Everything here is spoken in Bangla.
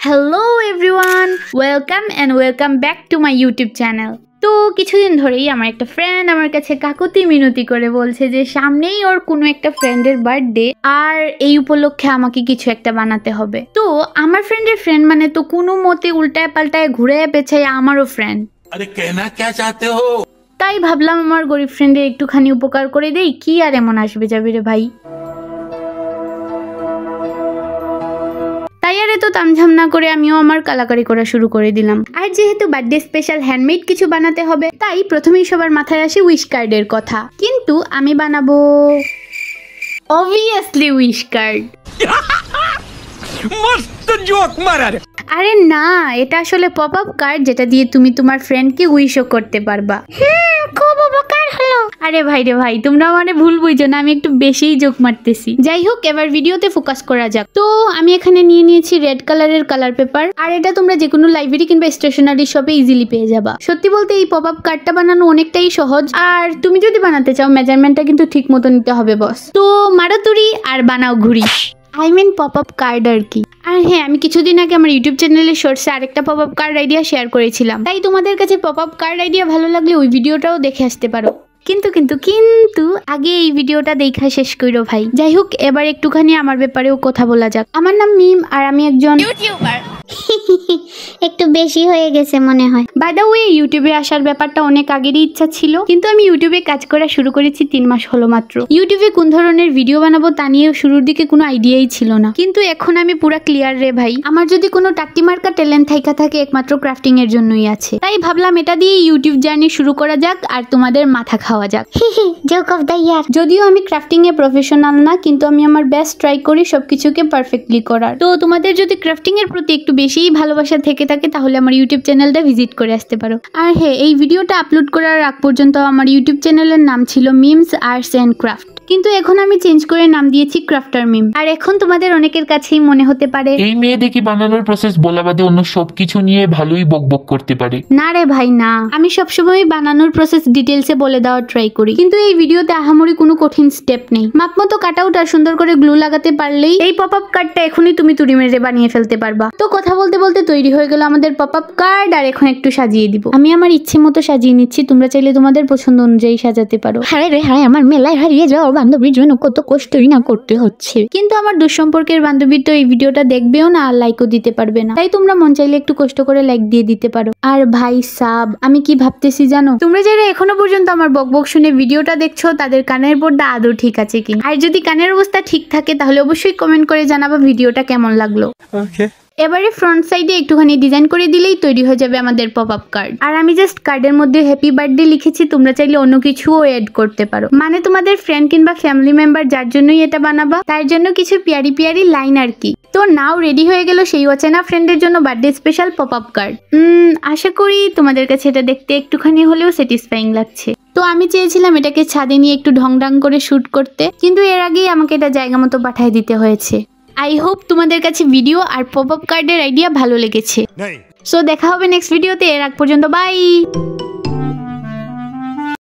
Hello everyone, welcome back to my YouTube channel. তো কিছুদিন ধরেই আমার একটা ফ্রেন্ড আমার কাছে কাকুতি মিনতি করে বলছে যে সামনেই ওর কোনো একটা ফ্রেন্ডের বার্থডে আর এই উপলক্ষে আমাকে কিছু একটা বানাতে হবে। তো আমার ফ্রেন্ডের ফ্রেন্ড মানে তো কোনো মতে উল্টায় পাল্টায় ঘুরে পেছায় আমারও ফ্রেন্ড। আরে কেনা क्या चाहते हो? তাই ভাবলাম আমার গরিব ফ্রেন্ডের একটুখানি উপকার করে দেই, কি আর এমন আসবে যাবে রে ভাই। তাই আর এত তামঝাম না করে আমিও আমার কালাকারি করা শুরু করে দিলাম। আর যেহেতু বার্থডে স্পেশাল হ্যান্ডমেড কিছু বানাতে হবে, তাই প্রথমেই সবার মাথায় আসে উইশ কার্ডের কথা। কিন্তু আমি বানাবো অবভিয়াসলি উইশ কার্ড। मस्त जोक मारा रे। আরে না, এটা আসলে পপ আপ কার্ড যেটা দিয়ে তুমি তোমার ফ্রেন্ডকে উইশও করতে পারবা। খুব উপকার হলো। আরে ভাই রে ভাই, তোমরা মানে ভুল বুঝছো না, আমি একটু বেশিই জোক মারতেছি। যাই হোক, এবার ভিডিওতে ফোকাস করা যাক। তো আমি এখানে নিয়ে নিয়েছি রেড কালারের কালার পেপার, আর এটা তোমরা যে কোনো লাইব্রেরি কিংবা স্টেশনারি শপে ইজিলি পেয়ে যাবা। সত্যি বলতে এই পপ আপ কার্ডটা বানানো অনেকটাই সহজ, আর তুমি যদি বানাতে চাও মেজারমেন্টটা কিন্তু ঠিক মতো নিতে হবে বস। তো মারো তুড়ি আর বানাও ঘুড়ি, I mean pop up card আর কি। আর হ্যাঁ, আমি কিছুদিন আগে আমার ইউটিউব চ্যানেলের শর্টসে আরেকটা pop up card idea share করেছিলাম, তাই তোমাদের কাছে পপ আপ কার্ড আইডিয়া ভালো লাগলে ওই ভিডিওটাও দেখে আসতে পারো। কিন্তু আগে এই ভিডিওটা দেখা শেষ করো ভাই। যাই হোক, এবার একটুখানি আমার ব্যাপারেও কথা বলা যাক। আমার নাম মিম আর আমি একজন ইউটিউবার। একটু বেশি হয়ে গেছে মনে হয়। বাই দ্য ওয়ে, ইউটিউবে আসার ব্যাপারটা অনেক আগেরই ইচ্ছা ছিল, কিন্তু আমি ইউটিউবে কাজ করা শুরু করেছি 3 মাস হলো মাত্র। ইউটিউবে কোন ধরনের ভিডিও বানাবো তা নিয়ে শুরুর দিকে কোনো আইডিয়াই ছিল না, কিন্তু এখন আমি পুরা ক্লিয়ার রে ভাই। আমার যদি কোনো টাট্টি মার্কা ট্যালেন্ট থাইকা থাকে, একমাত্র ক্রাফটিং এর জন্যই আছে। তাই ভাবলাম এটা দিয়ে ইউটিউব জার্নি শুরু করা যাক আর তোমাদের মাথা খাওয়া যাক। Joke of the year. যদিও আমি ক্রাফটিং এ প্রফেশনাল না, কিন্তু আমি আমার বেস্ট ট্রাই করি সবকিছুকে পারফেক্টলি করার। তো তোমাদের যদি ক্রাফটিং এর প্রতি একটু বেশিই ভালোবাসা থেকে থাকে, তাহলে আমার ইউটিউব চ্যানেলটা ভিজিট করে আসতে পারো। আর হ্যাঁ, এই ভিডিওটা আপলোড করার আগ পর্যন্ত আমার ইউটিউব চ্যানেলের নাম ছিল মিমস আর্টস এন্ড ক্রাফট, কিন্তু এখন আমি চেঞ্জ করে নাম দিয়েছি ক্রাফটার মিম। আর এখন তোমাদের অনেকের কাছেই মনে হতে পারে এই মেয়ে দেখি বানানোর প্রসেস বলা বাদে অন্য সবকিছু নিয়ে ভালোই বকবক করতে পারে। না রে ভাই না, আমি সবসময় বানানোর প্রসেস ডিটেলসে বলে দেওয়ার ট্রাই করি, কিন্তু এই ভিডিওতে আহামরি কোনো কঠিন স্টেপ নেই। মাপমতো কাট আউট আর সুন্দর করে গ্লু লাগাতে পারলেই এই পপ আপ কার্ডটা এখনই তুমি তুড়ি মেরে বানিয়ে ফেলতে পারবা। তো কথা বলতে বলতে তৈরি হয়ে গেল আমাদের পপ আপ কার্ড, আর এখন একটু সাজিয়ে দিব। আমি আমার ইচ্ছে মতো সাজিয়ে নিচ্ছি, তোমরা চাইলে তোমাদের পছন্দ অনুযায়ী সাজাতে পারো। হায় রে হায়, আমার মেলায় হারিয়ে যাওয়া বান্ধবীর জন্য কত কষ্টই না করতে হচ্ছে। কিন্তু আমার দুঃসম্পর্কের বান্ধবী তো এই ভিডিওটা দেখবেও না আর লাইকও দিতে পারবে না, তাই তোমরা মন চাইলে একটু কষ্ট করে লাইক দিয়ে দিতে পারো। আর ভাই সাব, আমি কি ভাবতেছি জানো, তোমরা যারা এখনো পর্যন্ত আমার বকবক শুনে ভিডিওটা দেখছো, তাদের কানের পর্দা আদৌ ঠিক আছে কি? আর যদি কানের অবস্থা ঠিক থাকে, তাহলে অবশ্যই কমেন্ট করে জানাবা ভিডিওটা কেমন লাগলো। ওকে। এবারে ফ্রন্ট সাইডে একটুখানি ডিজাইন করে দিলেই তৈরি হয়ে যাবে আমাদের পপ আপ কার্ড। আর আমি জাস্ট কার্ডের মধ্যে হ্যাপি বার্থডে লিখেছি, তোমরা চাইলে অন্য কিছুও এড করতে পারো। মানে তোমাদের ফ্রেন্ড কিংবা ফ্যামিলি মেম্বার যার জন্যই এটা বানাবা, তার জন্য কিছু পিয়ারি পিয়ারি লাইন আর কি। তো নাও রেডি হয়ে গেল সেই অচেনা ফ্রেন্ডের জন্য birthday special pop up card. আশা করি তোমাদের কাছে এটা দেখতে একটুখানি হলেও স্যাটিসফাইং লাগছে। তো আমি চেয়েছিলাম এটাকে ছাদে নিয়ে একটু ঢং করে শুট করতে, কিন্তু এর আগেই আমাকে এটা জায়গা মতো পাঠিয়ে দিতে হয়েছে। আই হোপ তোমাদের কাছে ভিডিও আর পপ আপ কার্ডের আইডিয়া ভালো লেগেছে। সো দেখা হবে নেক্সট ভিডিওতে, এর আগ পর্যন্ত বাই।